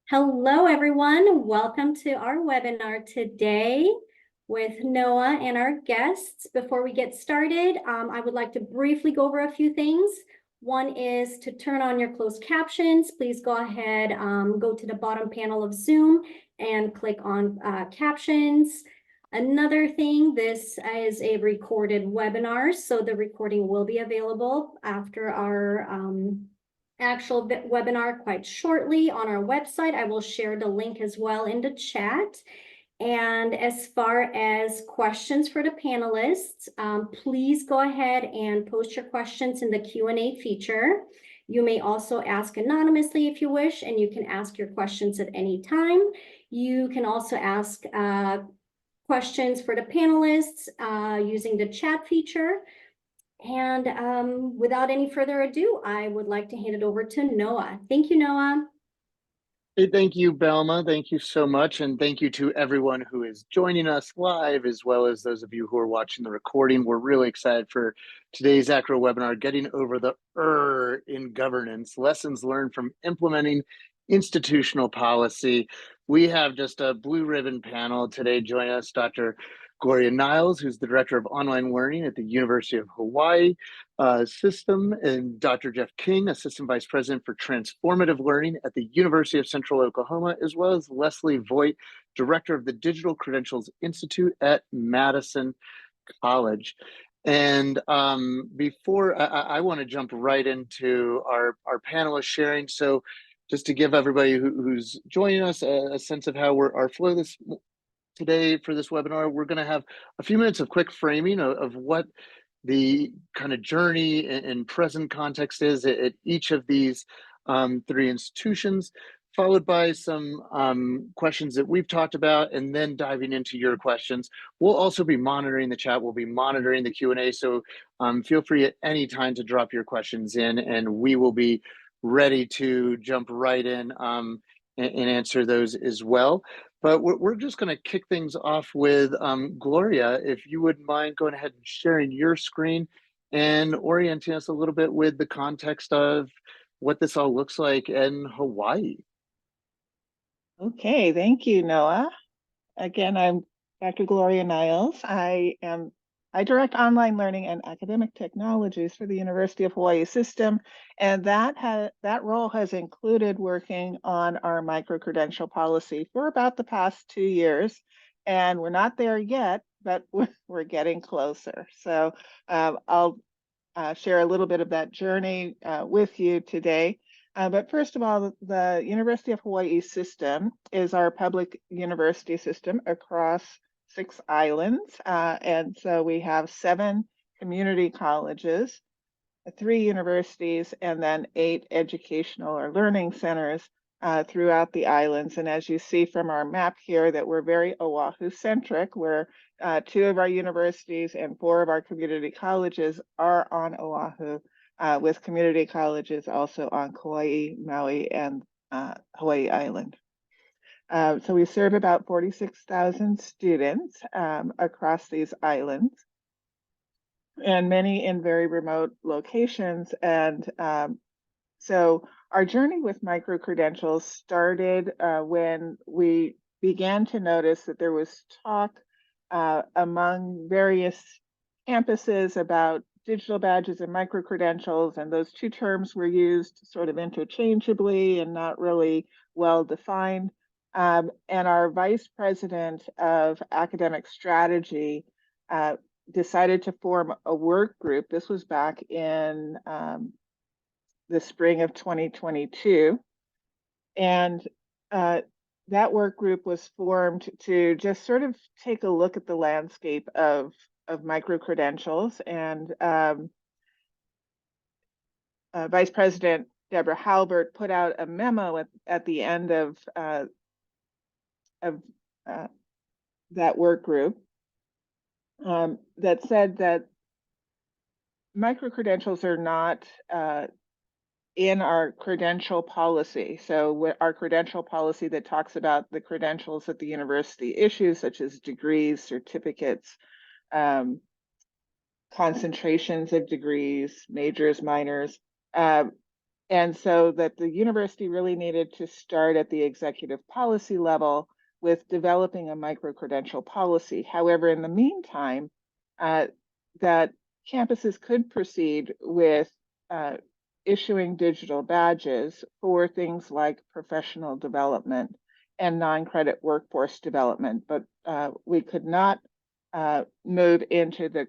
Hello, everyone. Welcome to our webinar today with Noah and our guests. Before we get started, I would like to briefly go over a few things. One is to turn on your closed captions. Please go ahead, go to the bottom panel of Zoom and click on captions. Another thing, this is a recorded webinar, so the recording will be available after our actual webinar quite shortly on our website. I will share the link as well in the chat. And as far as questions for the panelists, please go ahead and post your questions in the Q&A feature. You may also ask anonymously if you wish, and you can ask your questions at any time. You can also ask questions for the panelists using the chat feature. And without any further ado, I would like to hand it over to Noah. Thank you, Noah. Hey, thank you, Belma. Thank you so much. And thank you to everyone who is joining us live, as well as those of you who are watching the recording. We're really excited for today's AACRAO webinar, Getting Over the in Governance, Lessons Learned from Implementing Institutional Policy. We have just a blue ribbon panel today. Join us, Dr. Gloria Niles, who's the Director of Online Learning at the University of Hawaii System, and Dr. Jeff King, Assistant Vice President for Transformative Learning at the University of Central Oklahoma, as well as Leslie Voigt, Director of the Digital Credentials Institute at Madison College. And before I want to jump right into our panelists sharing. So just to give everybody who's joining us a sense of how our flow today for this webinar, we're going to have a few minutes of quick framing of what the kind of journey and present context is at each of these three institutions, followed by some questions that we've talked about, and then diving into your questions. We'll also be monitoring the chat. We'll be monitoring the Q&A, so feel free at any time to drop your questions in, and we will be ready to jump right in and answer those as well. But we're just going to kick things off with Gloria, if you wouldn't mind going ahead and sharing your screen and orienting us a little bit with the context of what this all looks like in Hawaii. Okay, thank you, Noah. Again, I'm Dr. Gloria Niles. I direct online learning and academic technologies for the University of Hawaii System, and that role has included working on our micro-credential policy for about the past 2 years, and we're not there yet, but we're getting closer. So I'll share a little bit of that journey with you today. But first of all, the University of Hawaii System is our public university system across 6 islands. And so we have 7 community colleges, 3 universities, and then 8 educational or learning centers throughout the islands. And as you see from our map here, that we're very Oahu-centric, where 2 of our universities and 4 of our community colleges are on Oahu, with community colleges also on Kauai, Maui, and Hawaii Island. So we serve about 46,000 students across these islands, and many in very remote locations. And so our journey with micro-credentials started when we began to notice that there was talk among various campuses about digital badges and micro-credentials, and those 2 terms were used sort of interchangeably and not really well defined. And our vice president of academic strategy decided to form a work group. This was back in the spring of 2022. And that work group was formed to just sort of take a look at the landscape of micro-credentials. And Vice President Deborah Halbert put out a memo at the end of that work group that said that micro-credentials are not in our credential policy. So our credential policy that talks about the credentials that the university issues, such as degrees, certificates, concentrations of degrees, majors, minors, And so that the university really needed to start at the executive policy level with developing a micro-credential policy. However, in the meantime, that campuses could proceed with issuing digital badges for things like professional development and non-credit workforce development, but we could not move into the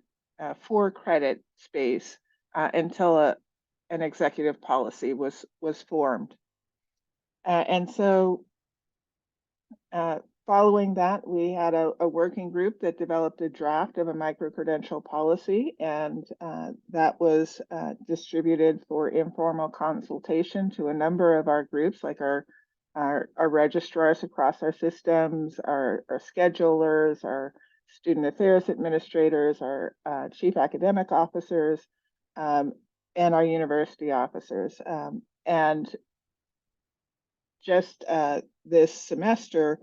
for-credit space until an executive policy was formed. And so following that, we had a working group that developed a draft of a micro-credential policy, and that was distributed for informal consultation to a number of our groups, like our registrars across our systems, our schedulers, our student affairs administrators, our chief academic officers, and our university officers. And just this semester,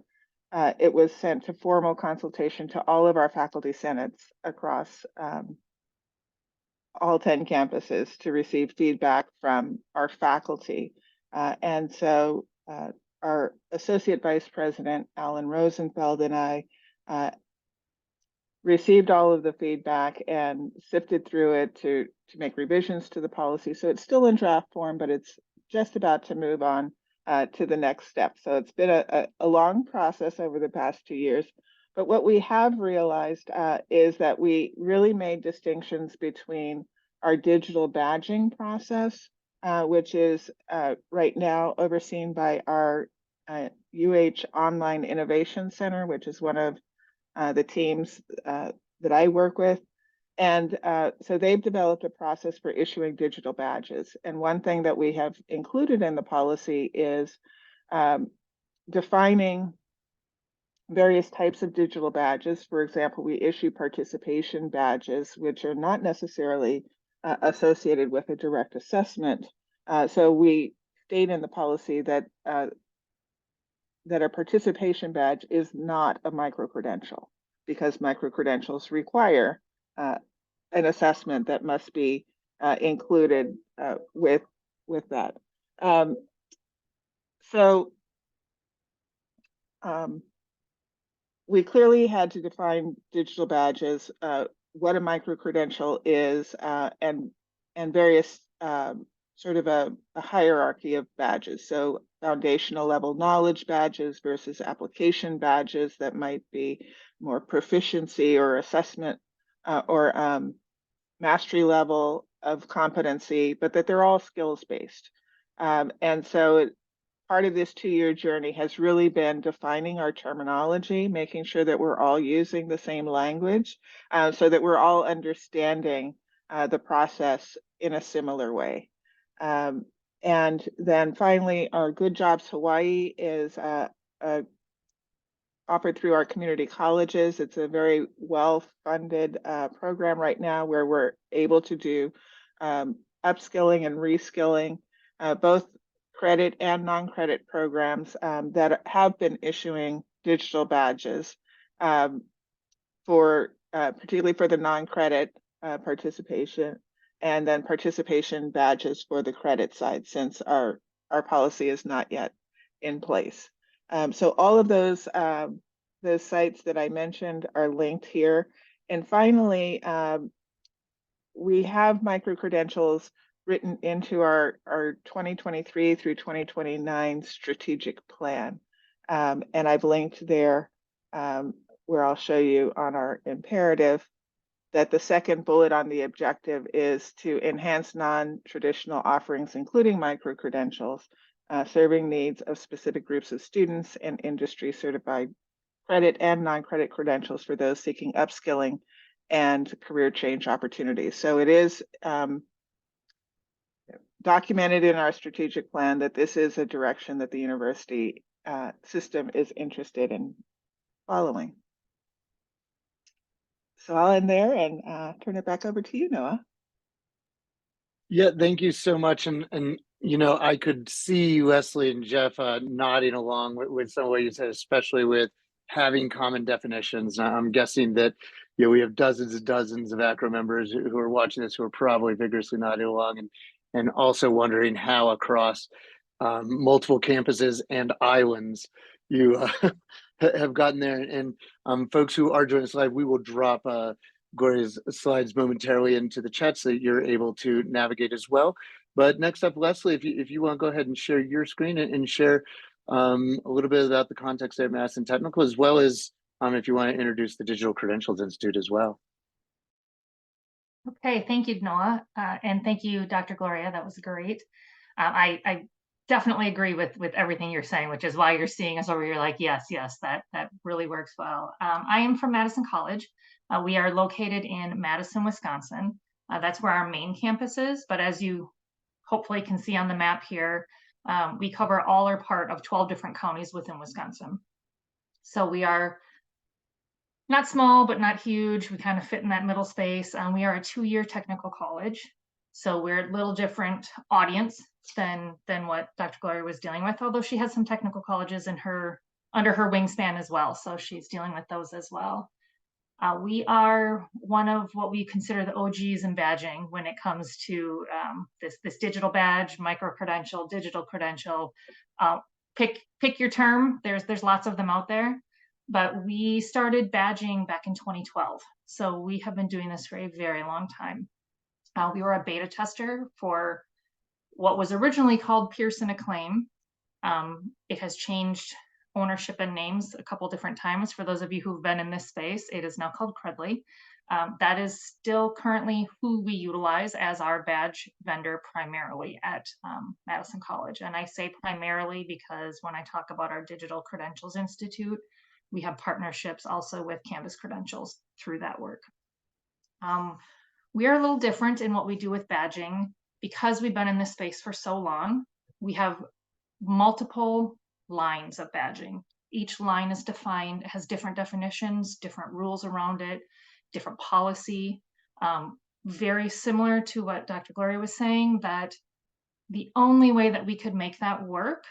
it was sent to formal consultation to all of our faculty senates across all 10 campuses to receive feedback from our faculty. And so our Associate Vice President, Alan Rosenfeld, and I received all of the feedback and sifted through it to make revisions to the policy. So it's still in draft form, but it's just about to move on to the next step. So it's been a long process over the past 2 years. But what we have realized is that we really made distinctions between our digital badging process, which is right now overseen by our UH Online Innovation Center, which is one of the teams that I work with. And so they've developed a process for issuing digital badges. And one thing that we have included in the policy is defining various types of digital badges. For example, we issue participation badges, which are not necessarily associated with a direct assessment. So we state in the policy that that a participation badge is not a micro-credential, because micro-credentials require an assessment that must be included with that. We clearly had to define digital badges, what a micro-credential is, and various sort of a hierarchy of badges. So foundational level knowledge badges versus application badges that might be more proficiency or assessment or mastery level of competency, but that they're all skills-based. And so part of this 2-year journey has really been defining our terminology, making sure that we're all using the same language so that we're all understanding the process in a similar way. And then finally, our Good Jobs Hawaii is offered through our community colleges. It's a very well-funded program right now where we're able to do upskilling and reskilling, both credit and non-credit programs that have been issuing digital badges for particularly for the non-credit participation, and then participation badges for the credit side, since our policy is not yet in place. So all of those sites that I mentioned are linked here. And finally, we have micro-credentials written into our 2023 through 2029 strategic plan. And I've linked there where I'll show you on our imperative that the second bullet on the objective is to enhance non-traditional offerings, including micro-credentials, serving needs of specific groups of students and industry certified credit and non-credit credentials for those seeking upskilling and career change opportunities. So it is documented in our strategic plan that this is a direction that the university system is interested in following. So I'll end there and turn it back over to you, Noah. Yeah, thank you so much. And you know, I could see Wesley and Jeff nodding along with some of what you said, especially with having common definitions. I'm guessing that we have dozens and dozens of AACRAO members who are watching this who are probably vigorously nodding along and also wondering how across multiple campuses and islands you have gotten there. And folks who are joining us live, we will drop Gloria's slides momentarily into the chat so that you're able to navigate as well. But next up, Leslie, if you want to go ahead and share your screen and share a little bit about the context at Madison Technical, as well as if you want to introduce the Digital Credentials Institute as well. Okay, thank you, Noah, and thank you, Dr. Gloria. That was great. I definitely agree with everything you're saying, which is why you're seeing us over here like, yes, that really works well. I am from Madison College. We are located in Madison, Wisconsin. That's where our main campus is, but as you hopefully can see on the map here, we cover all or part of 12 different counties within Wisconsin. So we are not small, but not huge. We kind of fit in that middle space. We are a 2-year technical college. So we're a little different audience than what Dr. Gloria was dealing with, although she has some technical colleges under her wingspan as well. So she's dealing with those as well. We are one of what we consider the OGs in badging when it comes to this digital badge, micro-credential, digital credential. Pick your term. There's lots of them out there. But we started badging back in 2012. So we have been doing this for a very long time. We were a beta tester for what was originally called Pearson Acclaim. It has changed ownership and names a couple different times. For those of you who've been in this space, it is now called Credly. That is still currently who we utilize as our badge vendor primarily at Madison College. And I say primarily because when I talk about our Digital Credentials Institute, we have partnerships also with Canvas Credentials through that work. We are a little different in what we do with badging because we've been in this space for so long. We have multiple lines of badging. Each line is defined, has different definitions, different rules around it, different policy. Very similar to what Dr. Gloria was saying, that the only way that we could make that work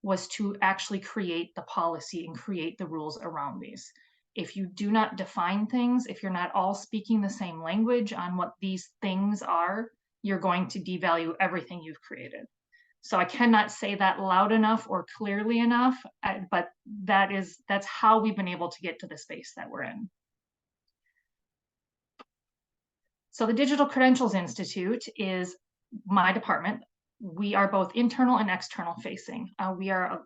was to actually create the policy and create the rules around these. If you do not define things, if you're not all speaking the same language on what these things are, you're going to devalue everything you've created. So I cannot say that loud enough or clearly enough, but that's how we've been able to get to the space that we're in. So the Digital Credentials Institute is my department. We are both internal and external facing. We are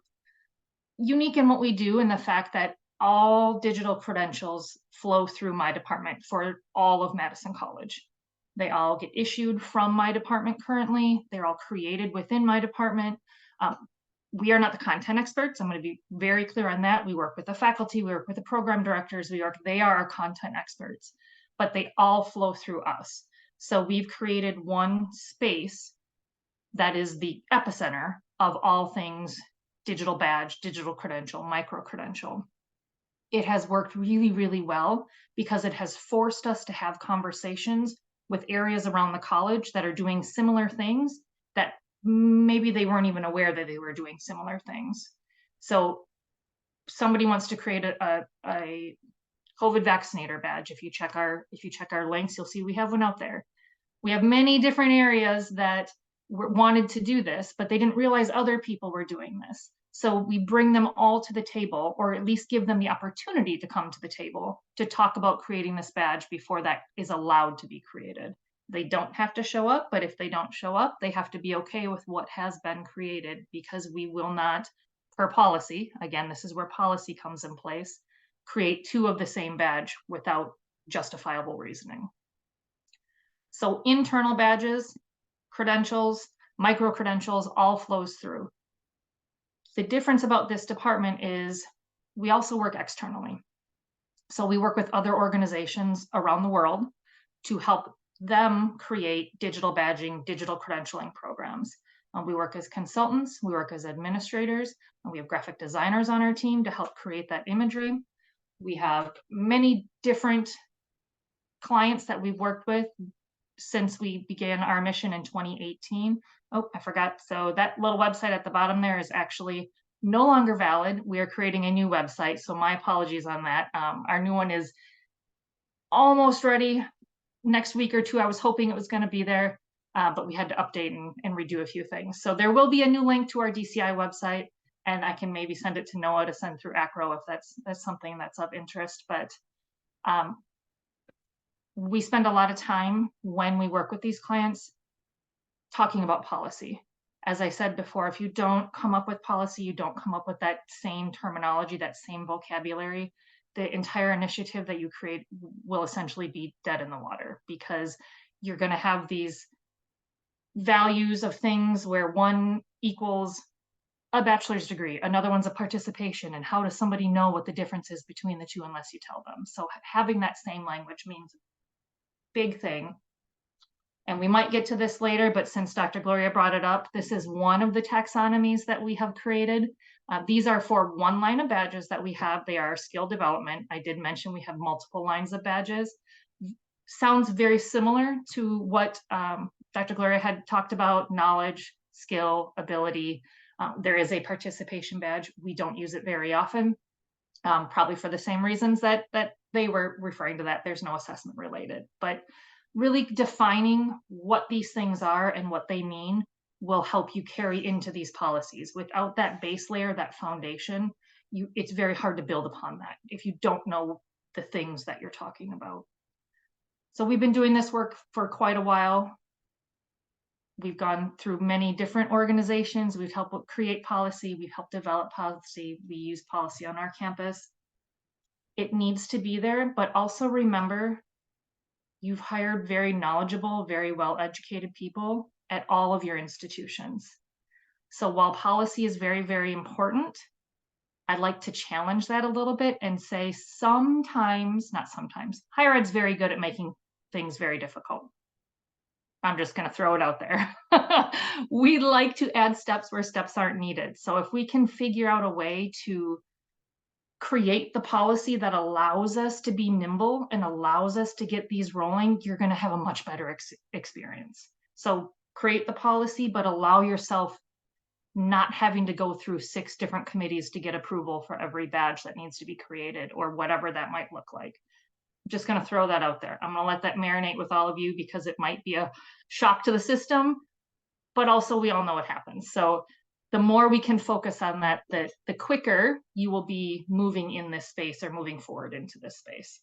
unique in what we do in the fact that all digital credentials flow through my department for all of Madison College. They all get issued from my department currently. They're all created within my department. We are not the content experts. I'm going to be very clear on that. We work with the faculty, we work with the program directors, they are our content experts, but they all flow through us. So we've created one space that is the epicenter of all things digital badge, digital credential, micro credential. It has worked really, really well because it has forced us to have conversations with areas around the college that are doing similar things that maybe they weren't even aware that they were doing similar things. So somebody wants to create a COVID vaccinator badge. If you check our links, you'll see we have one out there. We have many different areas that wanted to do this, but they didn't realize other people were doing this. So we bring them all to the table, or at least give them the opportunity to come to the table to talk about creating this badge before that is allowed to be created. They don't have to show up, but if they don't show up, they have to be okay with what has been created, because we will not, per policy, again, this is where policy comes in place, create two of the same badge without justifiable reasoning. So internal badges, credentials, micro credentials, all flows through. The difference about this department is we also work externally. So we work with other organizations around the world to help them create digital badging, digital credentialing programs. We work as consultants, we work as administrators, and we have graphic designers on our team to help create that imagery. We have many different clients that we've worked with since we began our mission in 2018. Oh, I forgot. So that little website at the bottom there is actually no longer valid. We are creating a new website. So my apologies on that. Our new one is almost ready. Next week or two, I was hoping it was going to be there. but we had to update and redo a few things. So there will be a new link to our DCI website, and I can maybe send it to Noah to send through AACRAO if that's something that's of interest. But we spend a lot of time when we work with these clients talking about policy. As I said before, if you don't come up with policy, you don't come up with that same terminology, that same vocabulary, the entire initiative that you create will essentially be dead in the water, because you're going to have these values of things where one equals a bachelor's degree, another one's a participation, and how does somebody know what the difference is between the two unless you tell them? So having that same language means a big thing. And we might get to this later, but since Dr. Gloria brought it up, this is one of the taxonomies that we have created. These are for one line of badges that we have. They are skill development. I did mention we have multiple lines of badges. Sounds very similar to what Dr. Gloria had talked about: knowledge, skill, ability. There is a participation badge. We don't use it very often, probably for the same reasons that they were referring to, that there's no assessment related. But really defining what these things are and what they mean will help you carry into these policies. Without that base layer, that foundation, it's very hard to build upon that if you don't know the things that you're talking about. So we've been doing this work for quite a while. We've gone through many different organizations. We've helped create policy. We've helped develop policy. We use policy on our campus. It needs to be there, but also remember, you've hired very knowledgeable, very well-educated people at all of your institutions. So while policy is very, very important, I'd like to challenge that a little bit and say sometimes, not sometimes, higher ed's very good at making things very difficult. I'm just going to throw it out there. We like to add steps where steps aren't needed. So if we can figure out a way to create the policy that allows us to be nimble and allows us to get these rolling, you're going to have a much better experience. So create the policy, but allow yourself not having to go through 6 different committees to get approval for every badge that needs to be created, or whatever that might look like. I'm just going to throw that out there. I'm going to let that marinate with all of you, because it might be a shock to the system, but also we all know what happens. So the more we can focus on that, the quicker you will be moving in this space, or moving forward into this space.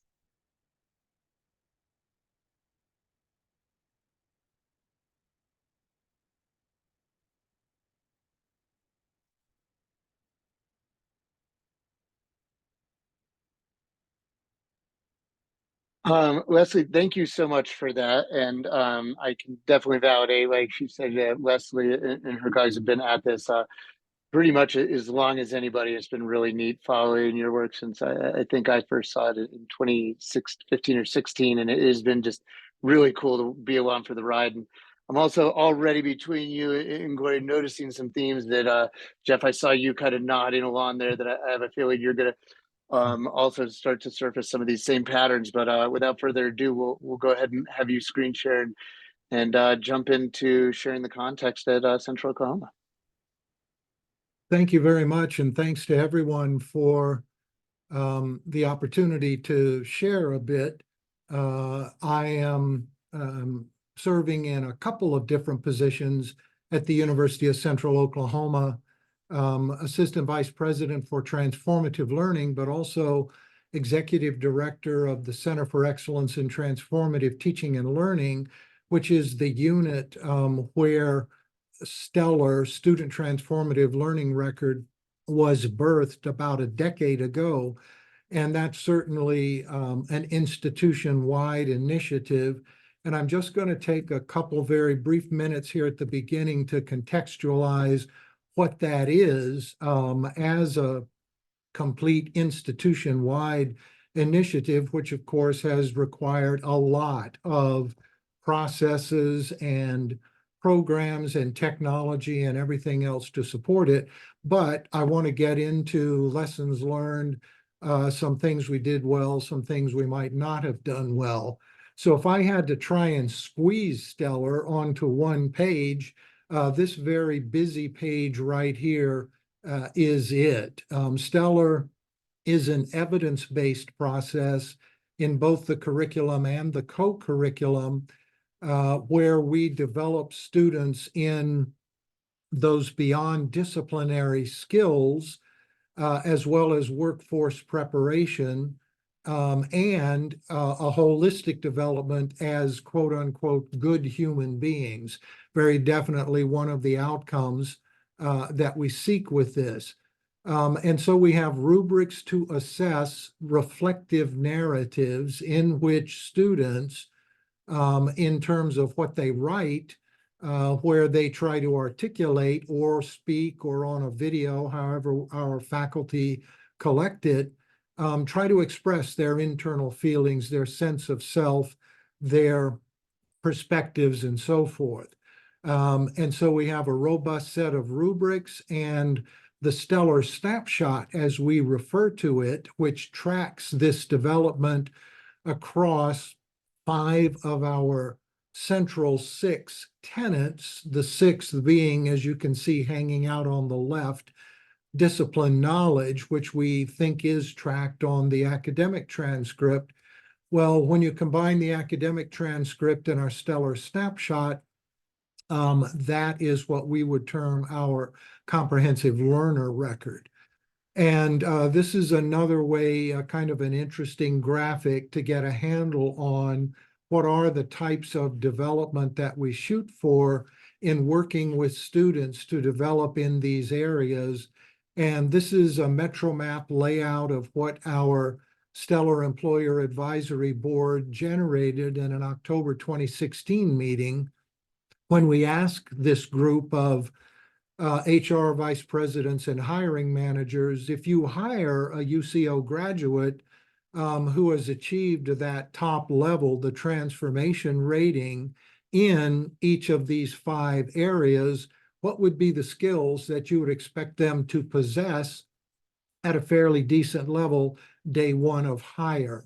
Leslie, thank you so much for that. And I can definitely validate, like she said, that Leslie and her guys have been at this pretty much as long as anybody. Has been really neat following your work since I think I first saw it in 2015 or 16, and it has been just really cool to be along for the ride. And I'm also already, between you and Gloria, noticing some themes that Jeff, I saw you kind of nodding along there, that I have a feeling you're going to also start to surface some of these same patterns. But without further ado, we'll go ahead and have you screen share and jump into sharing the context at Central Oklahoma. Thank you very much, and thanks to everyone for the opportunity to share a bit. I am serving in a couple of different positions at the University of Central Oklahoma, Assistant Vice President for Transformative Learning, but also Executive Director of the Center for Excellence in Transformative Teaching and Learning, which is the unit where Stellar Student Transformative Learning Record was birthed about a decade ago. And that's certainly an institution-wide initiative. And I'm just going to take a couple very brief minutes here at the beginning to contextualize what that is as a complete institution-wide initiative, which of course has required a lot of processes and programs and technology and everything else to support it. But I want to get into lessons learned, some things we did well, some things we might not have done well. So if I had to try and squeeze Stellar onto one page, this very busy page right here is it. Stellar is an evidence-based process in both the curriculum and the co-curriculum where we develop students in those beyond disciplinary skills, as well as workforce preparation, and a holistic development as quote unquote good human beings. Very definitely one of the outcomes that we seek with this. And so we have rubrics to assess reflective narratives in which students, in terms of what they write, where they try to articulate or speak or on a video, however our faculty collect it, try to express their internal feelings, their sense of self, their perspectives, and so forth. And so we have a robust set of rubrics, and the stellar snapshot, as we refer to it, which tracks this development across 5 of our central 6 tenets, the 6th being, as you can see hanging out on the left, discipline knowledge, which we think is tracked on the academic transcript. Well, when you combine the academic transcript and our stellar snapshot, that is what we would term our comprehensive learner record. And this is another way, kind of an interesting graphic to get a handle on what are the types of development that we shoot for in working with students to develop in these areas. And this is a MetroMap layout of what our Stellar Employer Advisory Board generated in an October 2016 meeting when we asked this group of HR vice presidents and hiring managers, if you hire a UCO graduate who has achieved that top level, the transformation rating in each of these 5 areas, what would be the skills that you would expect them to possess at a fairly decent level day one of hire?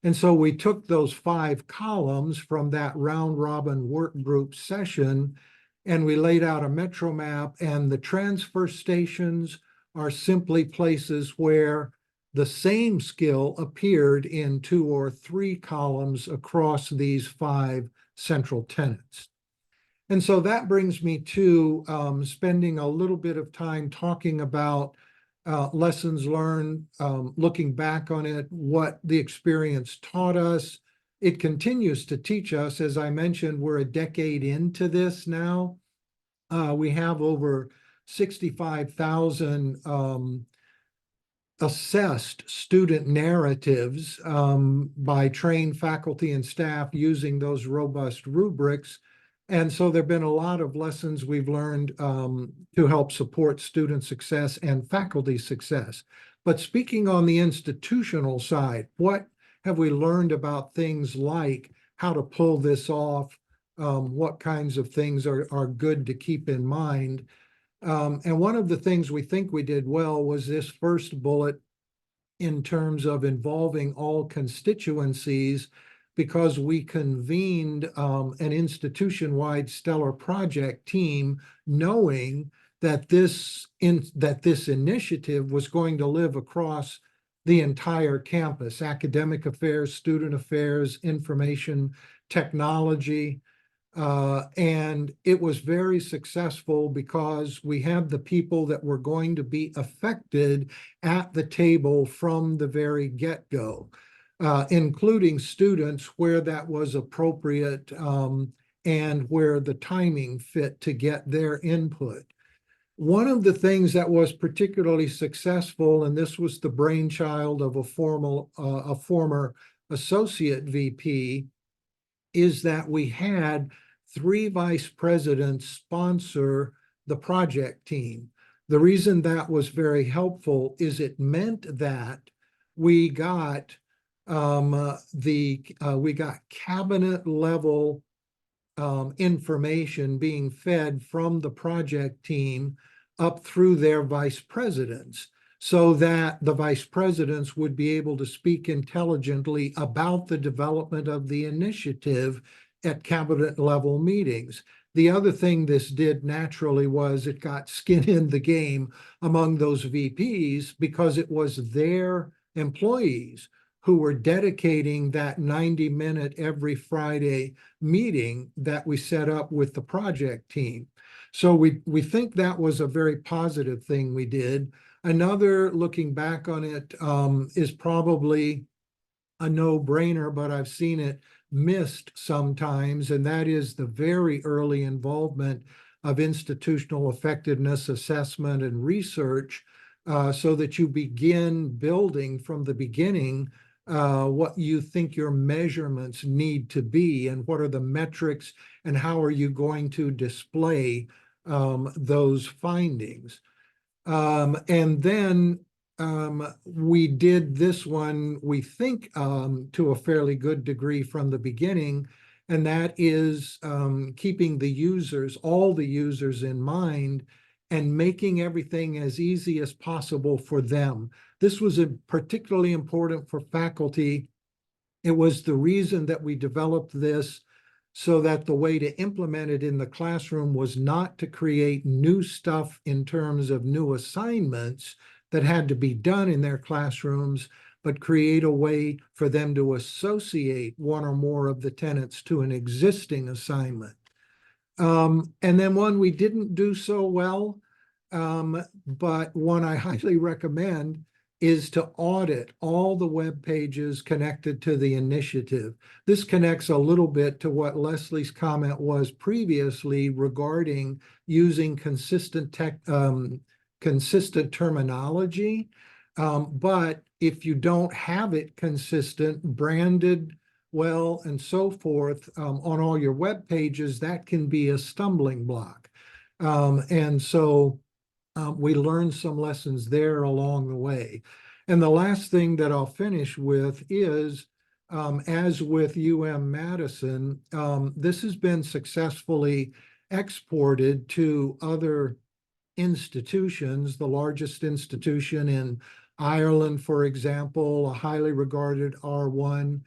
And so we took those 5 columns from that round robin work group session, and we laid out a MetroMap, and the transfer stations are simply places where the same skill appeared in 2 or 3 columns across these 5 central tenets. And so that brings me to spending a little bit of time talking about lessons learned, looking back on it, what the experience taught us. It continues to teach us. As I mentioned, we're a decade into this now. We have over 65,000 assessed student narratives by trained faculty and staff using those robust rubrics. And so there have been a lot of lessons we've learned to help support student success and faculty success. But speaking on the institutional side, what have we learned about things like how to pull this off? What kinds of things are good to keep in mind? And one of the things we think we did well was this first bullet in terms of involving all constituencies, because we convened an institution-wide stellar project team, knowing that this initiative was going to live across the entire campus: academic affairs, student affairs, information technology. And it was very successful because we had the people that were going to be affected at the table from the very get-go, including students where that was appropriate and where the timing fit to get their input. One of the things that was particularly successful, and this was the brainchild of a former associate VP, is that we had 3 vice presidents sponsor the project team. The reason that was very helpful is it meant that we got cabinet level information being fed from the project team up through their vice presidents, so that the vice presidents would be able to speak intelligently about the development of the initiative at cabinet level meetings. The other thing this did naturally was it got skin in the game among those VPs, because it was their employees who were dedicating that 90-minute every Friday meeting that we set up with the project team. So we think that was a very positive thing we did. Another, looking back on it, is probably a no-brainer, but I've seen it missed sometimes, and that is the very early involvement of institutional effectiveness assessment and research, so that you begin building from the beginning what you think your measurements need to be and what are the metrics and how are you going to display those findings. And then we did this one, we think, to a fairly good degree from the beginning, and that is keeping the users, all the users in mind, and making everything as easy as possible for them. This was particularly important for faculty. It was the reason that we developed this, so that the way to implement it in the classroom was not to create new stuff in terms of new assignments that had to be done in their classrooms, but create a way for them to associate one or more of the tenets to an existing assignment. And then one we didn't do so well, but one I highly recommend, is to audit all the web pages connected to the initiative. This connects a little bit to what Leslie's comment was previously regarding using consistent terminology. But if you don't have it consistent, branded well, and so forth, on all your web pages, that can be a stumbling block. And so we learned some lessons there along the way. And the last thing that I'll finish with is, as with Madison, this has been successfully exported to other institutions. The largest institution in Ireland, for example, a highly regarded R1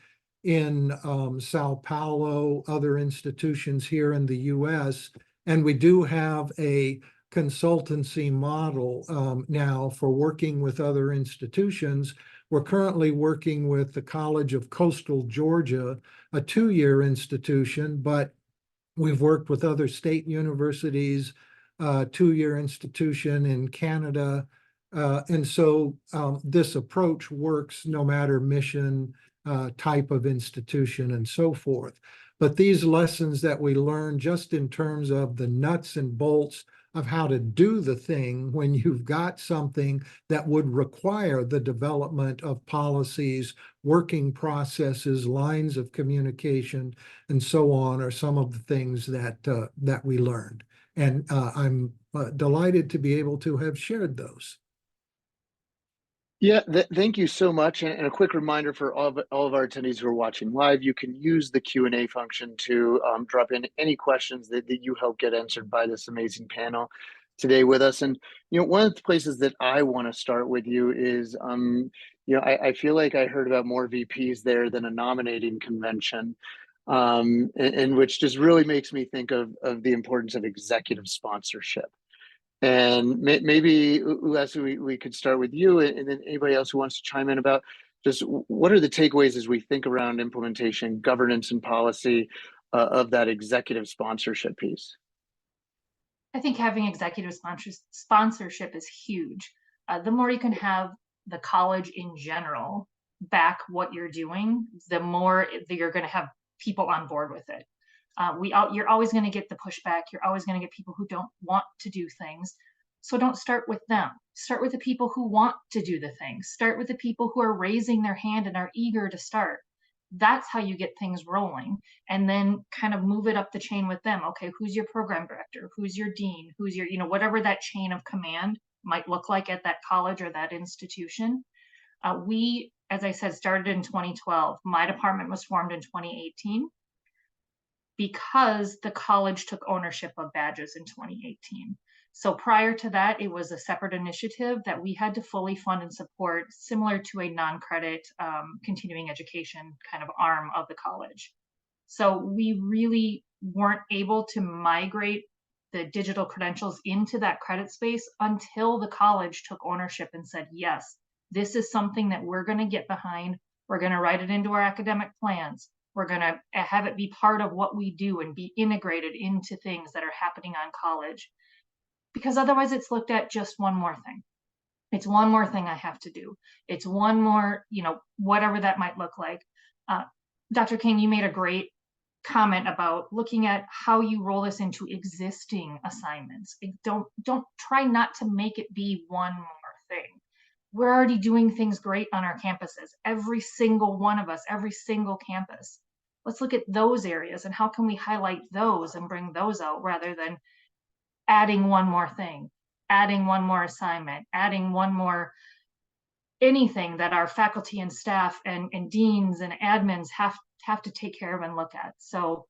in Sao Paulo, other institutions here in the US. And we do have a consultancy model now for working with other institutions. We're currently working with the College of Coastal Georgia, a 2-year institution, but we've worked with other state universities, 2-year institution in Canada. And so this approach works no matter mission, type of institution, and so forth. But these lessons that we learn just in terms of the nuts and bolts of how to do the thing when you've got something that would require the development of policies, working processes, lines of communication, and so on, are some of the things that we learned. And I'm delighted to be able to have shared those. Yeah, thank you so much. And a quick reminder for all of our attendees who are watching live, you can use the Q&A function to drop in any questions that you help get answered by this amazing panel today with us. And, one of the places that I want to start with you is, I feel like I heard about more VPs there than a nominating convention, and which just really makes me think of the importance of executive sponsorship. And maybe, Leslie, we could start with you, and then anybody else who wants to chime in about just what are the takeaways as we think around implementation, governance, and policy of that executive sponsorship piece. I think having executive sponsorship is huge. The more you can have the college in general back what you're doing, the more that you're going to have people on board with it. You're always going to get the pushback. You're always going to get people who don't want to do things. So don't start with them. Start with the people who want to do the things. Start with the people who are raising their hand and are eager to start. That's how you get things rolling. And then kind of move it up the chain with them. Okay, who's your program director? Who's your dean? Who's your, whatever that chain of command might look like at that college or that institution. We, as I said, started in 2012. My department was formed in 2018. Because the college took ownership of badges in 2018. So prior to that, it was a separate initiative that we had to fully fund and support, similar to a non-credit continuing education kind of arm of the college. So we really weren't able to migrate the digital credentials into that credit space until the college took ownership and said, yes, this is something that we're going to get behind. We're going to write it into our academic plans. We're going to have it be part of what we do and be integrated into things that are happening on college. Because otherwise it's looked at just one more thing. It's one more thing I have to do. It's one more, whatever that might look like. Dr. King, you made a great comment about looking at how you roll this into existing assignments. Don't try not to make it be one more thing. We're already doing things great on our campuses. Every single one of us, every single campus. Let's look at those areas and how can we highlight those and bring those out rather than adding one more thing, adding one more assignment, adding one more anything that our faculty and staff and deans and admins have to take care of and look at. So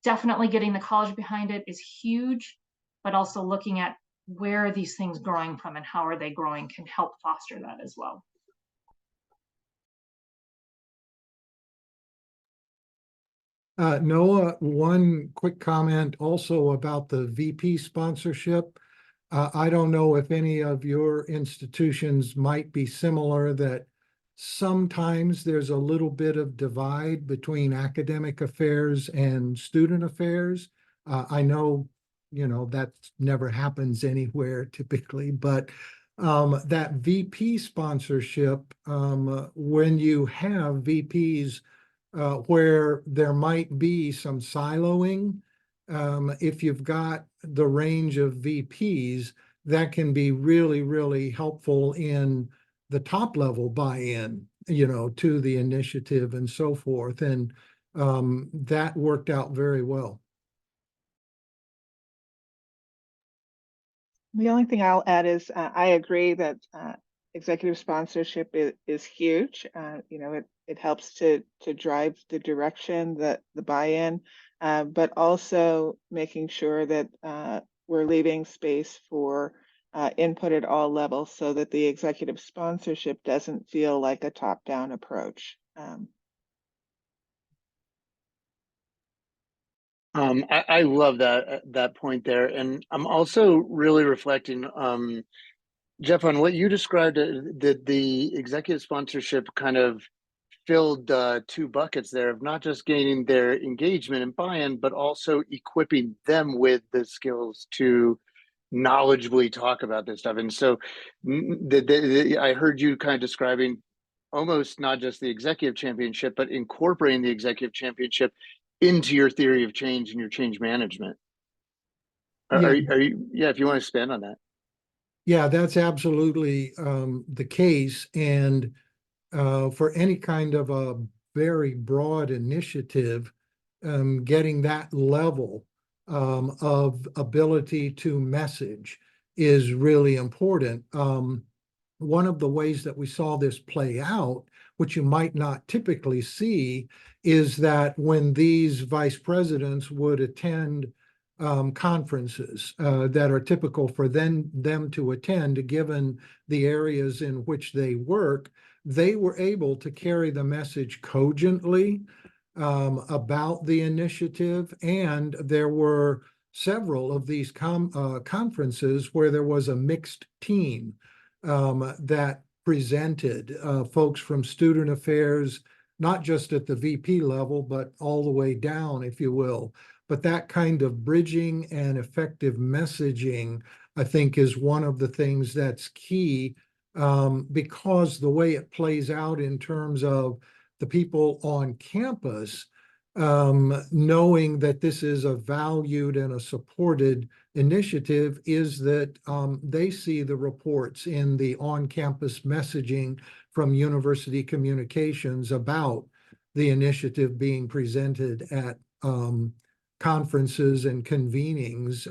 definitely getting the college behind it is huge, but also looking at where are these things growing from and how are they growing can help foster that as well. Noah, one quick comment also about the VP sponsorship. I don't know if any of your institutions might be similar, that sometimes there's a little bit of divide between academic affairs and student affairs. I know, that never happens anywhere typically, but that VP sponsorship, when you have VPs where there might be some siloing, if you've got the range of VPs, that can be really, really helpful in the top level buy-in, to the initiative and so forth. And that worked out very well. The only thing I'll add is I agree that executive sponsorship is huge. It helps to drive the direction, the buy-in, but also making sure that we're leaving space for input at all levels so that the executive sponsorship doesn't feel like a top-down approach. I love that point there, and I'm also really reflecting, Jeff, on what you described, that the executive sponsorship kind of filled two buckets there of not just gaining their engagement and buy-in, but also equipping them with the skills to knowledgeably talk about this stuff. And so I heard you kind of describing almost not just the executive championship, but incorporating the executive championship into your theory of change and your change management. Are you, if you want to expand on that. Yeah, that's absolutely the case. And for any kind of a very broad initiative, getting that level of ability to message is really important. One of the ways that we saw this play out, which you might not typically see, is that when these vice presidents would attend conferences that are typical for them to attend, given the areas in which they work, they were able to carry the message cogently about the initiative. And there were several of these conferences where there was a mixed team that presented folks from student affairs, not just at the VP level, but all the way down, if you will. But that kind of bridging and effective messaging, I think, is one of the things that's key, because the way it plays out in terms of the people on campus, knowing that this is a valued and a supported initiative, is that they see the reports in the on-campus messaging from university communications about the initiative being presented at conferences and convenings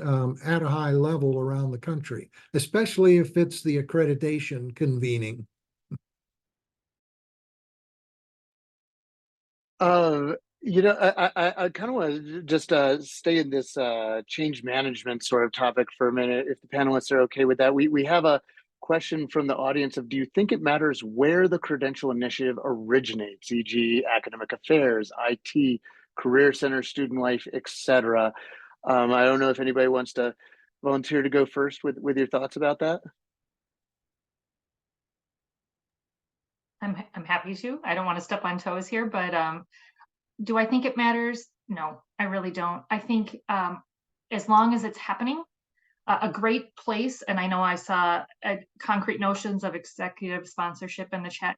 at a high level around the country, especially if it's the accreditation convening. I kind of want to just stay in this change management sort of topic for a minute, if the panelists are okay with that. We have a question from the audience of, do you think it matters where the credential initiative originates, e.g. academic affairs, IT, career center, student life, etc.? I don't know if anybody wants to volunteer to go first with your thoughts about that. I'm happy to. I don't want to step on toes here, but do I think it matters? No, I really don't. I think as long as it's happening, a great place, and I know I saw concrete notions of executive sponsorship in the chat.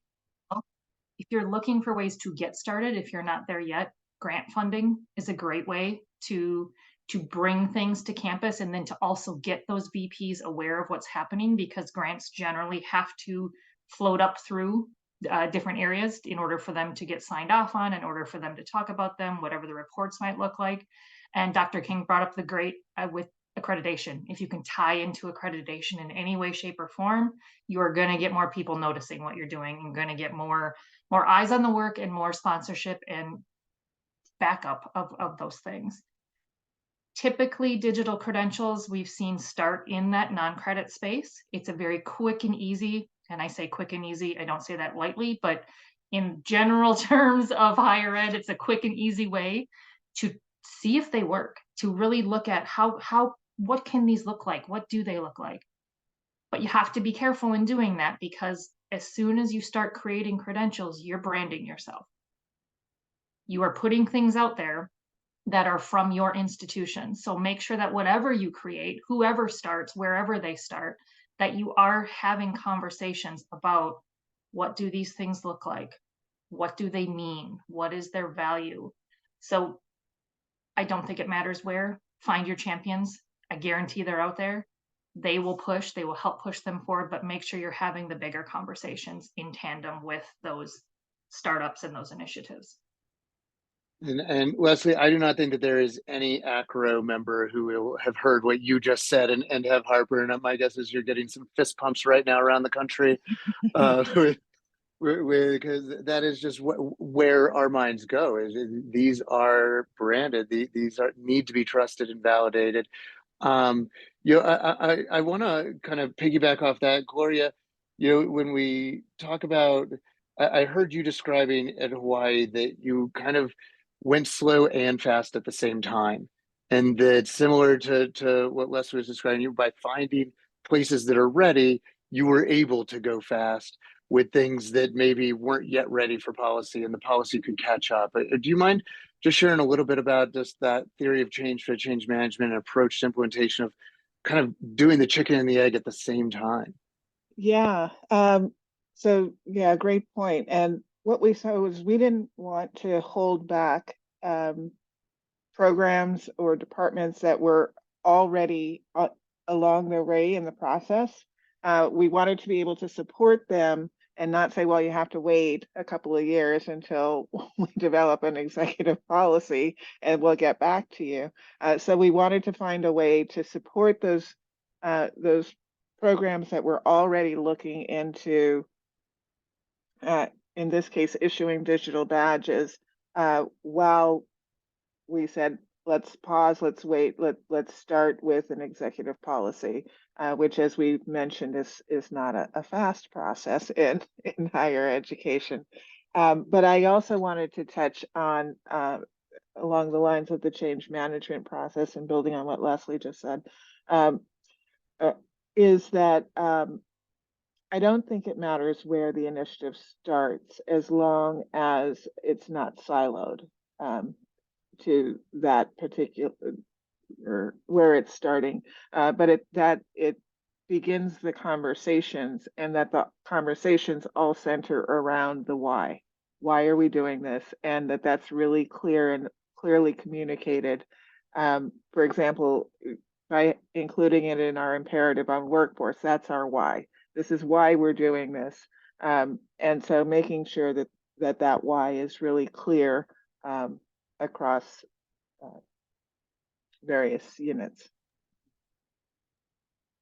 If you're looking for ways to get started, if you're not there yet, grant funding is a great way to bring things to campus, and then to also get those VPs aware of what's happening, because grants generally have to float up through different areas in order for them to get signed off on, in order for them to talk about them, whatever the reports might look like. And Dr. King brought up the great with accreditation. If you can tie into accreditation in any way, shape, or form, you are going to get more people noticing what you're doing. You're going to get more eyes on the work and more sponsorship and backup of those things. Typically, digital credentials we've seen start in that non-credit space. It's a very quick and easy, and I say quick and easy, I don't say that lightly, but in general terms of higher ed, it's a quick and easy way to see if they work, to really look at what can these look like? What do they look like? But you have to be careful in doing that, because as soon as you start creating credentials, you're branding yourself. You are putting things out there that are from your institution. So make sure that whatever you create, whoever starts, wherever they start, that you are having conversations about what do these things look like? What do they mean? What is their value? So I don't think it matters where. Find your champions. I guarantee they're out there. They will push, they will help push them forward, but make sure you're having the bigger conversations in tandem with those startups and those initiatives. And Leslie, I do not think that there is any AACRAO member who will have heard what you just said and have heartburn. My guess is you're getting some fist pumps right now around the country, because that is just where our minds go. These are branded. These need to be trusted and validated. I want to kind of piggyback off that, Gloria. When we talk about, I heard you describing at Hawaii that you kind of went slow and fast at the same time, and that similar to what Leslie was describing, you by finding places that are ready, you were able to go fast with things that maybe weren't yet ready for policy, and the policy could catch up. Do you mind just sharing a little bit about just that theory of change for change management and approach to implementation of kind of doing the chicken and the egg at the same time? Yeah. So yeah, great point. And what we saw was we didn't want to hold back programs or departments that were already along their way in the process. We wanted to be able to support them and not say, well, you have to wait a couple of years until we develop an executive policy and we'll get back to you. So we wanted to find a way to support those programs that were already looking into, in this case, issuing digital badges, while we said, let's pause, let's wait, let's start with an executive policy, which, as we mentioned, is not a fast process in higher education. But I also wanted to touch on, along the lines of the change management process and building on what Leslie just said, is that I don't think it matters where the initiative starts, as long as it's not siloed to that particular, or where it's starting, but it begins the conversations, and that the conversations all center around the why. Why are we doing this? And that's really clear and clearly communicated. For example, by including it in our imperative on workforce, that's our why. This is why we're doing this. And so making sure that why is really clear across various units.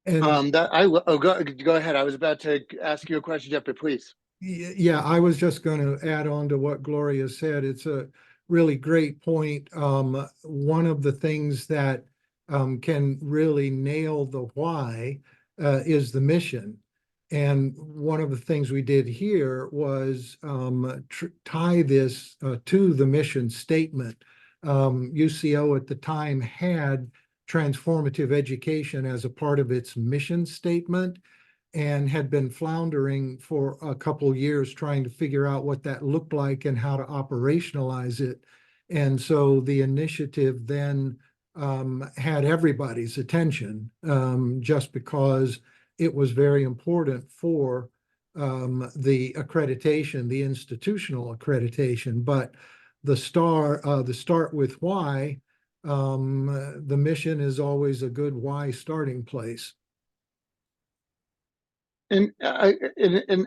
And Go ahead. I was about to ask you a question, Jeff, but please. yeah, I was just going to add on to what Gloria said. It's a really great point. One of the things that can really nail the why is the mission. And one of the things we did here was tie this to the mission statement. UCO at the time had transformative education as a part of its mission statement. and had been floundering for a couple years trying to figure out what that looked like and how to operationalize it. And so the initiative then had everybody's attention, just because it was very important for the accreditation, the institutional accreditation. But the start with why, the mission is always a good why starting place. And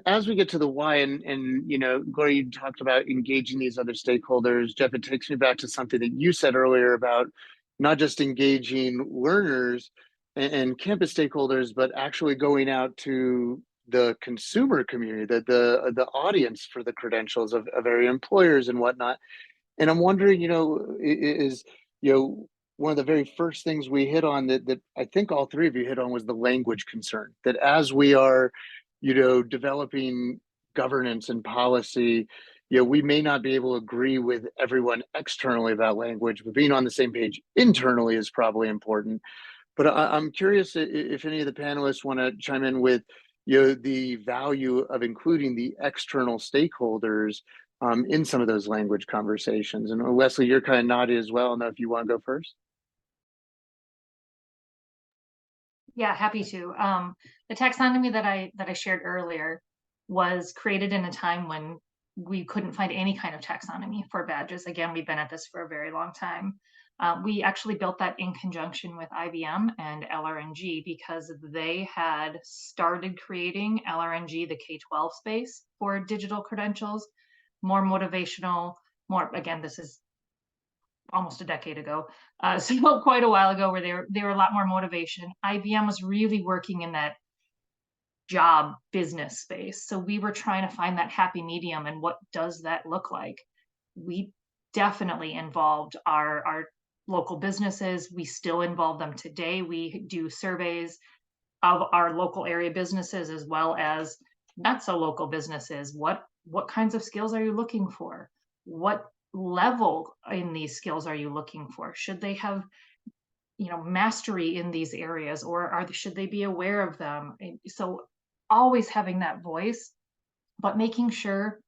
as we get to the why, and you know, Gloria, you talked about engaging these other stakeholders. Jeff, it takes me back to something that you said earlier about not just engaging learners and campus stakeholders, but actually going out to the consumer community, the audience for the credentials of area employers and whatnot. And I'm wondering, you know, is, you know, one of the very first things we hit on that I think all three of you hit on was the language concern. That as we are, you know, developing governance and policy, you know, we may not be able to agree with everyone externally about language, but being on the same page internally is probably important. But I'm curious if any of the panelists want to chime in with, you know, the value of including the external stakeholders in some of those language conversations. And Wesley, you're kind of nodding as well. I don't know if you want to go first. Yeah, happy to. The taxonomy that I shared earlier was created in a time when we couldn't find any kind of taxonomy for badges. Again, we've been at this for a very long time. We actually built that in conjunction with IBM and LRNG because they had started creating LRNG, the K-12 space for digital credentials, more motivational, more, again, this is almost a decade ago, so quite a while ago, where they were a lot more motivation. IBM was really working in that job business space. So we were trying to find that happy medium, and what does that look like? We definitely involved our local businesses. We still involve them today. We do surveys of our local area businesses as well as not so local businesses. What kinds of skills are you looking for? What level in these skills are you looking for? Should they have, you know, mastery in these areas, or should they be aware of them? So always having that voice, but making sure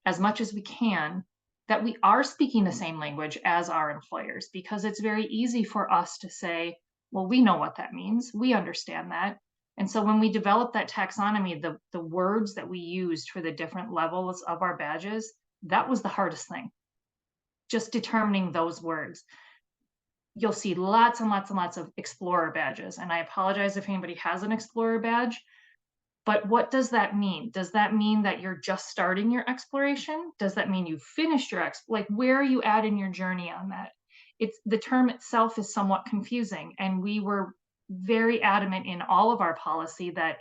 as much as we can that we are speaking the same language as our employers, because it's very easy for us to say, well, we know what that means, we understand that. And so when we developed that taxonomy, the words that we used for the different levels of our badges, that was the hardest thing, just determining those words. You'll see lots and lots and lots of Explorer badges, and I apologize if anybody has an Explorer badge, but what does that mean? Does that mean that you're just starting your exploration? Does that mean you've finished your like, where are you at in your journey on that? It's, the term itself is somewhat confusing, and we were very adamant in all of our policy that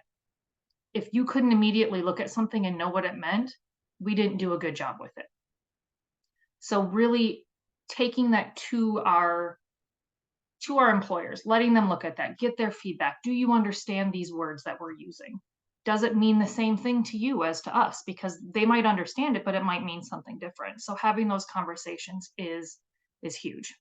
if you couldn't immediately look at something and know what it meant, we didn't do a good job with it. So really taking that to our employers, letting them look at that, get their feedback. Do you understand these words that we're using? Does it mean the same thing to you as to us? Because they might understand it, but it might mean something different. So having those conversations is huge.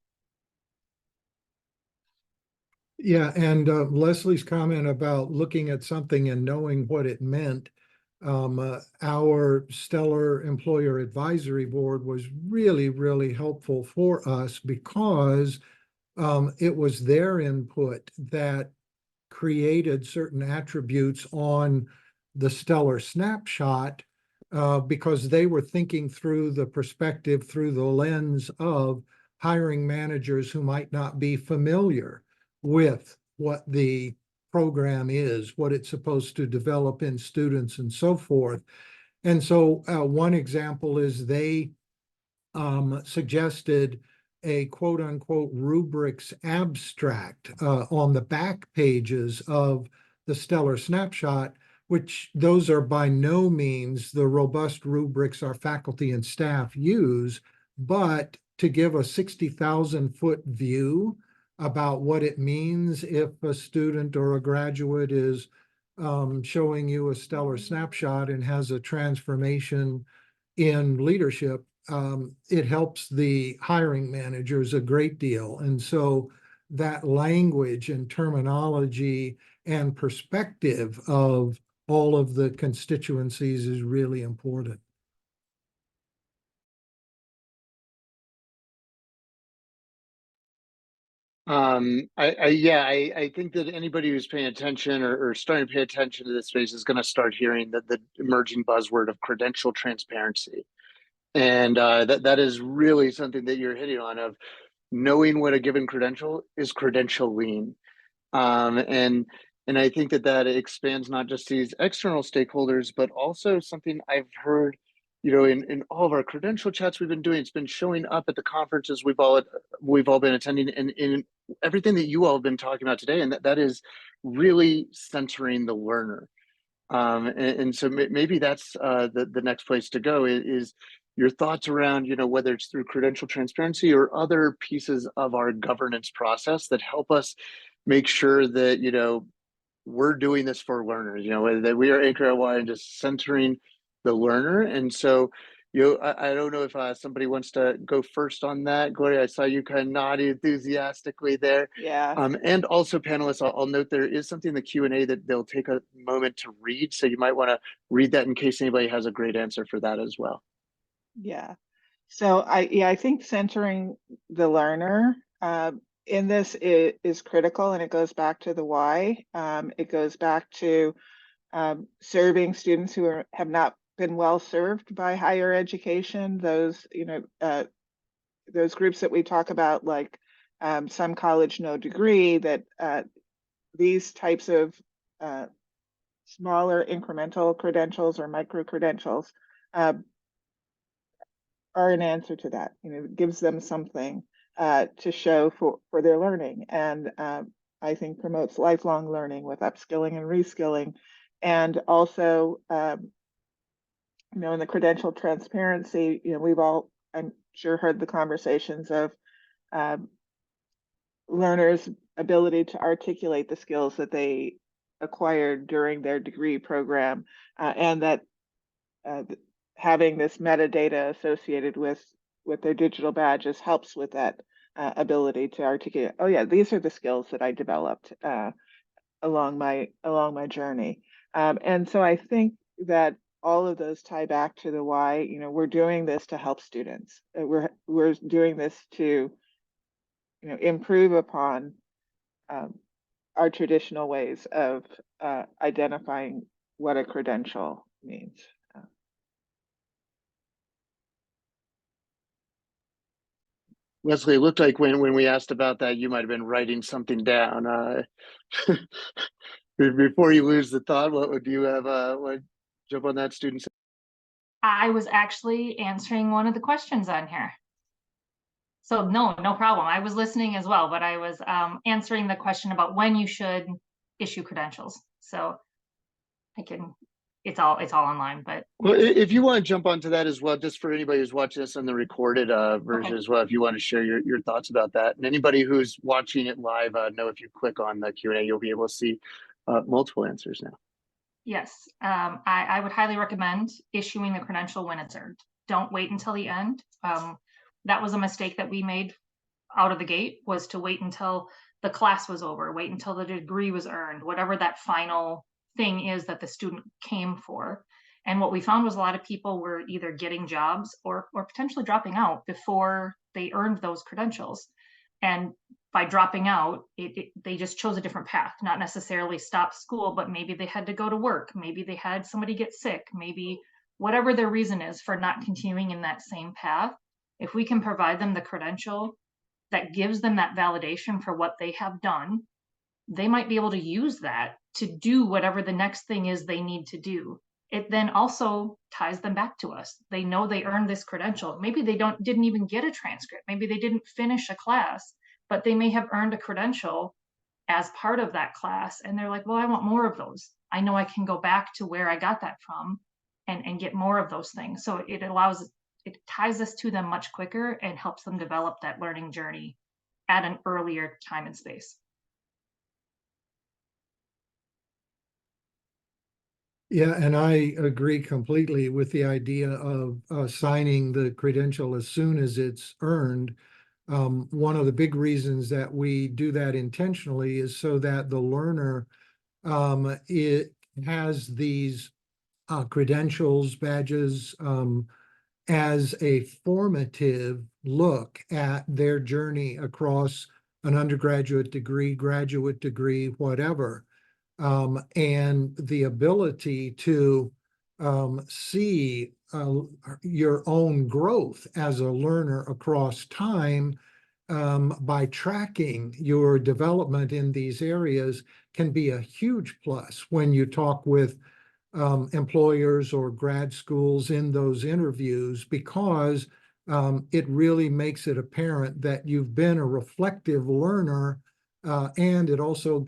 Yeah, and Leslie's comment about looking at something and knowing what it meant. Our Stellar Employer Advisory Board was really, really helpful for us because it was their input that created certain attributes on the Stellar Snapshot, because they were thinking through the perspective, through the lens of hiring managers who might not be familiar with what the program is, what it's supposed to develop in students and so forth. And so one example is they suggested a quote unquote rubrics abstract on the back pages of the Stellar Snapshot, which those are by no means the robust rubrics our faculty and staff use, but to give a 60,000-foot view about what it means if a student or a graduate is showing you a Stellar Snapshot and has a transformation in leadership, it helps the hiring managers a great deal. And so that language and terminology and perspective of all of the constituencies is really important. I think that anybody who's paying attention or starting to pay attention to this space is going to start hearing the emerging buzzword of credential transparency. And that is really something that you're hitting on, of knowing what a given credential is credentialing. And I think that expands not just these external stakeholders, but also something I've heard, in all of our credential chats we've been doing. It's been showing up at the conferences we've all been attending, and in everything that you all have been talking about today, and that is really centering the learner. And so maybe that's the next place to go is your thoughts around, whether it's through credential transparency or other pieces of our governance process that help us make sure that, we're doing this for learners, that we are AACRAO and just centering the learner. And so, I don't know if somebody wants to go first on that. Gloria, I saw you kind of nodding enthusiastically there. Yeah. And also panelists, I'll note there is something in the Q&A that they'll take a moment to read. So you might want to read that in case anybody has a great answer for that as well. Yeah. So I think centering the learner in this is critical, and it goes back to the why. It goes back to serving students who have not been well served by higher education. Those those groups that we talk about, like some college, no degree, that these types of smaller incremental credentials or micro credentials are an answer to that. It gives them something to show for their learning, and I think promotes lifelong learning with upskilling and reskilling. And also, in the credential transparency, we've all, I'm sure, heard the conversations of learners' ability to articulate the skills that they acquired during their degree program, and that having this metadata associated with their digital badges helps with that ability to articulate, oh yeah, these are the skills that I developed along my journey. And so I think that all of those tie back to the why. We're doing this to help students. We're doing this to improve upon our traditional ways of identifying what a credential means. Leslie, it looked like when we asked about that, you might have been writing something down. Before you lose the thought, what would you have? What jump on that, student? I was actually answering one of the questions on here. So no problem. I was listening as well, but I was answering the question about when you should issue credentials. So it's all online, but. Well, if you want to jump onto that as well, just for anybody who's watching this on the recorded version as well, if you want to share your thoughts about that, and anybody who's watching it live, know if you click on the Q&A, you'll be able to see multiple answers now. Yes, I would highly recommend issuing the credential when it's earned. Don't wait until the end. That was a mistake that we made out of the gate, was to wait until the class was over, wait until the degree was earned, whatever that final thing is that the student came for. And what we found was a lot of people were either getting jobs or potentially dropping out before they earned those credentials. And by dropping out, they just chose a different path, not necessarily stop school, but maybe they had to go to work. Maybe they had somebody get sick, maybe whatever their reason is for not continuing in that same path. If we can provide them the credential that gives them that validation for what they have done, they might be able to use that to do whatever the next thing is they need to do. It then also ties them back to us. They know they earned this credential. Maybe they didn't even get a transcript. Maybe they didn't finish a class, but they may have earned a credential as part of that class. And they're like, well, I want more of those. I know I can go back to where I got that from and get more of those things. So it ties us to them much quicker and helps them develop that learning journey at an earlier time and space. Yeah, and I agree completely with the idea of signing the credential as soon as it's earned. One of the big reasons that we do that intentionally is so that the learner has these credentials, badges, as a formative look at their journey across an undergraduate degree, graduate degree, whatever, and the ability to see your own growth as a learner across time by tracking your development in these areas can be a huge plus when you talk with employers or grad schools in those interviews, because it really makes it apparent that you've been a reflective learner, and it also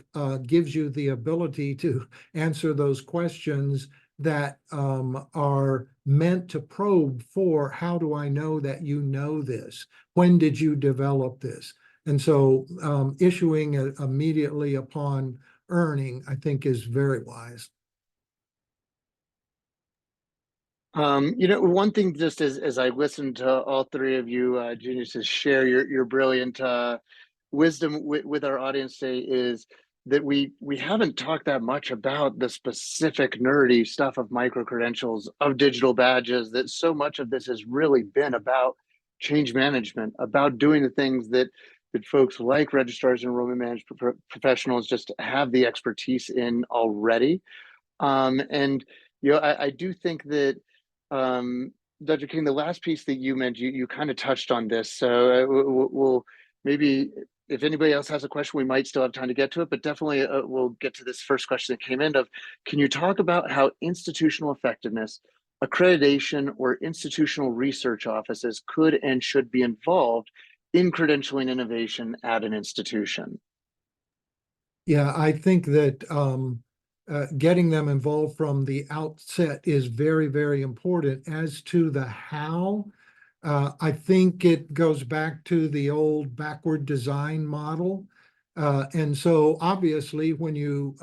gives you the ability to answer those questions that are meant to probe for, how do I know that you know this? When did you develop this? And so issuing it immediately upon earning, I think, is very wise. One thing, just as I listened to all three of you geniuses share your brilliant wisdom with our audience today, is that we haven't talked that much about the specific nerdy stuff of micro credentials, of digital badges, that so much of this has really been about change management, about doing the things that folks like registrars and enrollment management professionals just have the expertise in already. And I do think that Dr. King, the last piece that you mentioned, you kind of touched on this. So we'll maybe, if anybody else has a question, we might still have time to get to it, but definitely we'll get to this first question that came in of, can you talk about how institutional effectiveness, accreditation, or institutional research offices could and should be involved in credentialing innovation at an institution? Yeah, I think that getting them involved from the outset is very, very important. As to the how, I think it goes back to the old backward design model. And so obviously when you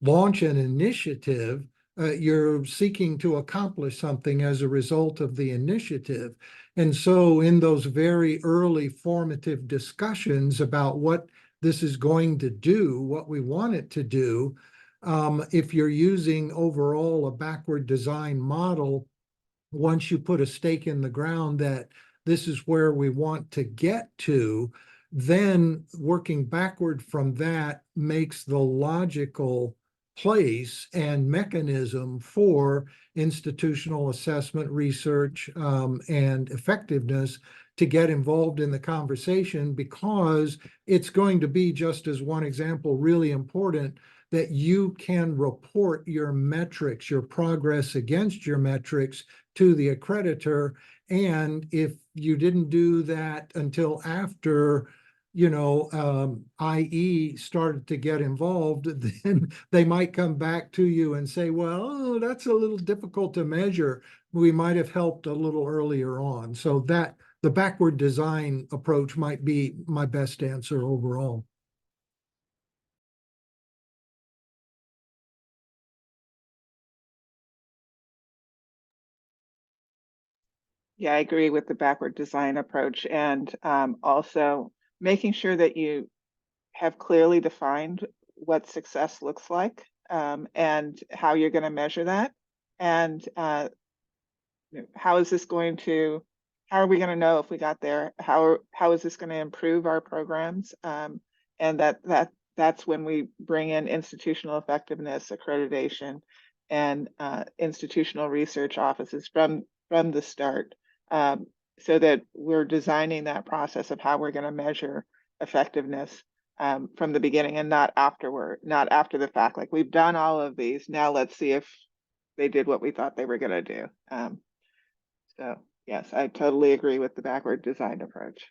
launch an initiative, you're seeking to accomplish something as a result of the initiative. And so in those very early formative discussions about what this is going to do, what we want it to do, if you're using overall a backward design model, once you put a stake in the ground that this is where we want to get to, then working backward from that makes the logical place and mechanism for institutional assessment, research, and effectiveness to get involved in the conversation, because it's going to be, just as one example, really important that you can report your metrics, your progress against your metrics, to the accreditor. And if you didn't do that until after, IE started to get involved, then they might come back to you and say, well, that's a little difficult to measure. We might have helped a little earlier on. So that the backward design approach might be my best answer overall. Yeah, I agree with the backward design approach, and also making sure that you have clearly defined what success looks like, and how you're going to measure that, and how is this going to, how are we going to know if we got there? How is this going to improve our programs? And that's when we bring in institutional effectiveness, accreditation, and institutional research offices from the start, so that we're designing that process of how we're going to measure effectiveness from the beginning, and not afterward, not after the fact. Like, we've done all of these, now let's see if they did what we thought they were going to do. So yes, I totally agree with the backward design approach.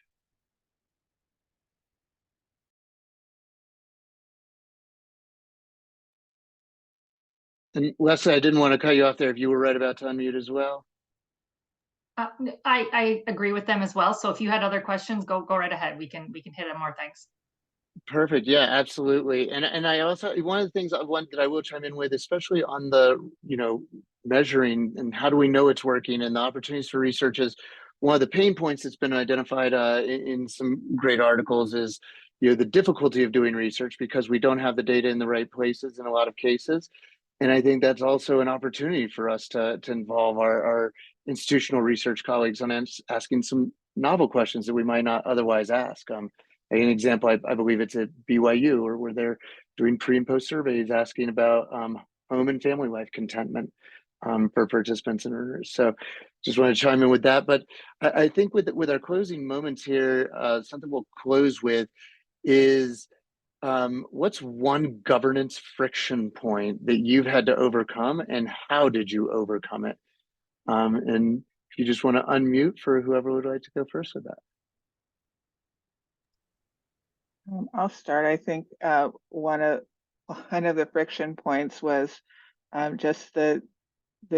And Leslie, I didn't want to cut you off there if you were right about to unmute as well. I agree with them as well. So if you had other questions, go right ahead. We can hit on more things. Perfect. Yeah, absolutely. And I also, one of the things that I will chime in with, especially on the, measuring and how do we know it's working, and the opportunities for research, is one of the pain points that's been identified in some great articles is, the difficulty of doing research because we don't have the data in the right places in a lot of cases. And I think that's also an opportunity for us to involve our institutional research colleagues on asking some novel questions that we might not otherwise ask. An example, I believe it's at BYU, where they're doing pre and post surveys asking about home and family life contentment for participants and learners. So just want to chime in with that. But I think with our closing moments here, something we'll close with is what's one governance friction point that you've had to overcome, and how did you overcome it? And if you just want to unmute for whoever would like to go first with that. I'll start. I think one of the friction points was just the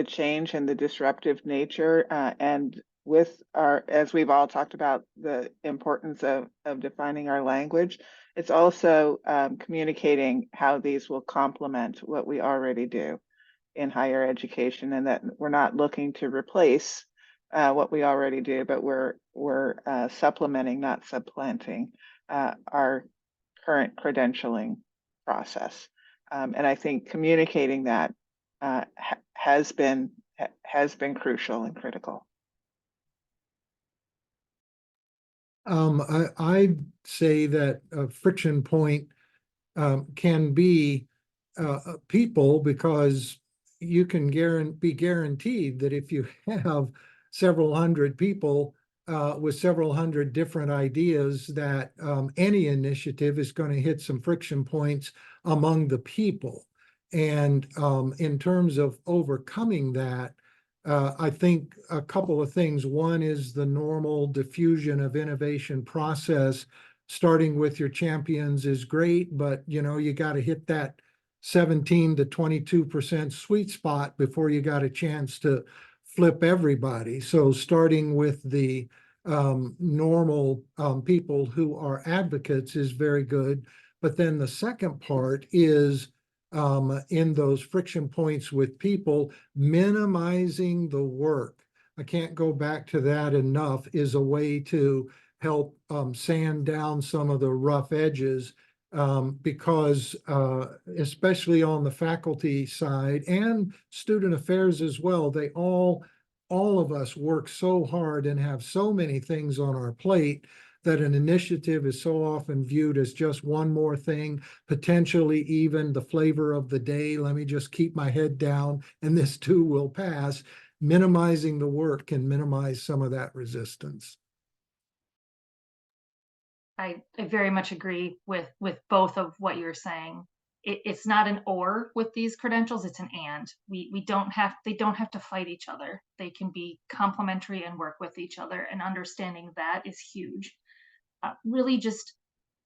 change and the disruptive nature, and with our, as we've all talked about, the importance of defining our language. It's also communicating how these will complement what we already do in higher education, and that we're not looking to replace what we already do, but we're supplementing, not supplanting our current credentialing process. And I think communicating that has been crucial and critical. I'd say that a friction point can be people, because you can be guaranteed that if you have several hundred people with several hundred different ideas, that any initiative is going to hit some friction points among the people. And in terms of overcoming that, I think a couple of things. One is the normal diffusion of innovation process. Starting with your champions is great, but you got to hit that 17 to 22% sweet spot before you got a chance to flip everybody. So starting with the normal people who are advocates is very good. But then the second part is in those friction points with people, minimizing the work. I can't go back to that enough, is a way to help sand down some of the rough edges, because especially on the faculty side and student affairs as well, they all of us work so hard and have so many things on our plate that an initiative is so often viewed as just one more thing, potentially even the flavor of the day. Let me just keep my head down and this too will pass. Minimizing the work can minimize some of that resistance. I very much agree with both of what you're saying. It's not an or with these credentials, it's an and. They don't have to fight each other. They can be complementary and work with each other, and understanding that is huge. Really just,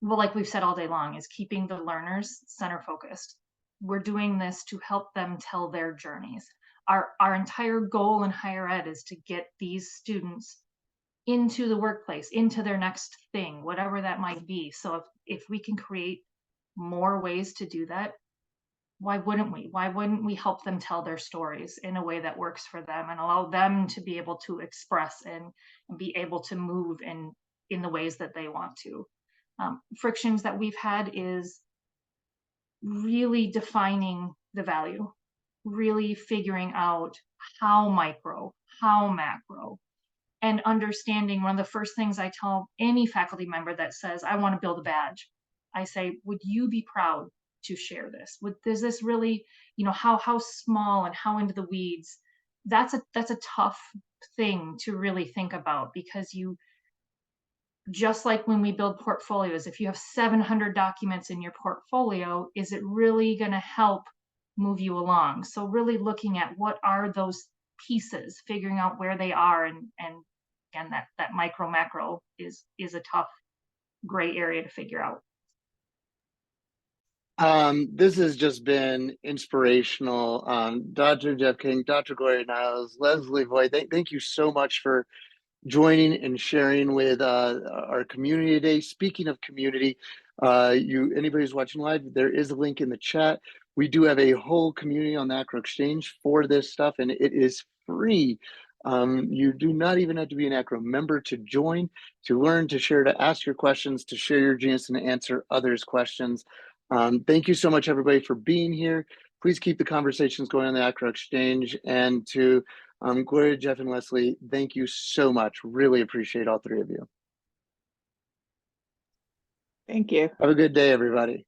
well, like we've said all day long, is keeping the learners center focused. We're doing this to help them tell their journeys. Our entire goal in higher ed is to get these students into the workplace, into their next thing, whatever that might be. So if we can create more ways to do that, why wouldn't we? Why wouldn't we help them tell their stories in a way that works for them and allow them to be able to express and be able to move in the ways that they want to? Frictions that we've had is really defining the value, really figuring out how micro, how macro, and understanding. One of the first things I tell any faculty member that says, I want to build a badge, I say, would you be proud to share this? Does this really, how small and how into the weeds? That's a tough thing to really think about, because just like when we build portfolios, if you have 700 documents in your portfolio, is it really going to help move you along? So really looking at what are those pieces, figuring out where they are, and again, that micro macro is a tough gray area to figure out. This has just been inspirational. Dr. Jeff King, Dr. Gloria Niles, Leslie Voigt, thank you so much for joining and sharing with our community today. Speaking of community, anybody who's watching live, there is a link in the chat. We do have a whole community on the AACRAO Exchange for this stuff, and it is free. You do not even have to be an AACRAO member to join, to learn, to share, to ask your questions, to share your genius, and to answer others' questions. Thank you so much, everybody, for being here. please keep the conversations going on the AACRAO Exchange. And to Gloria, Jeff, and Leslie, thank you so much. Really appreciate all three of you. Thank you. Have a good day, everybody.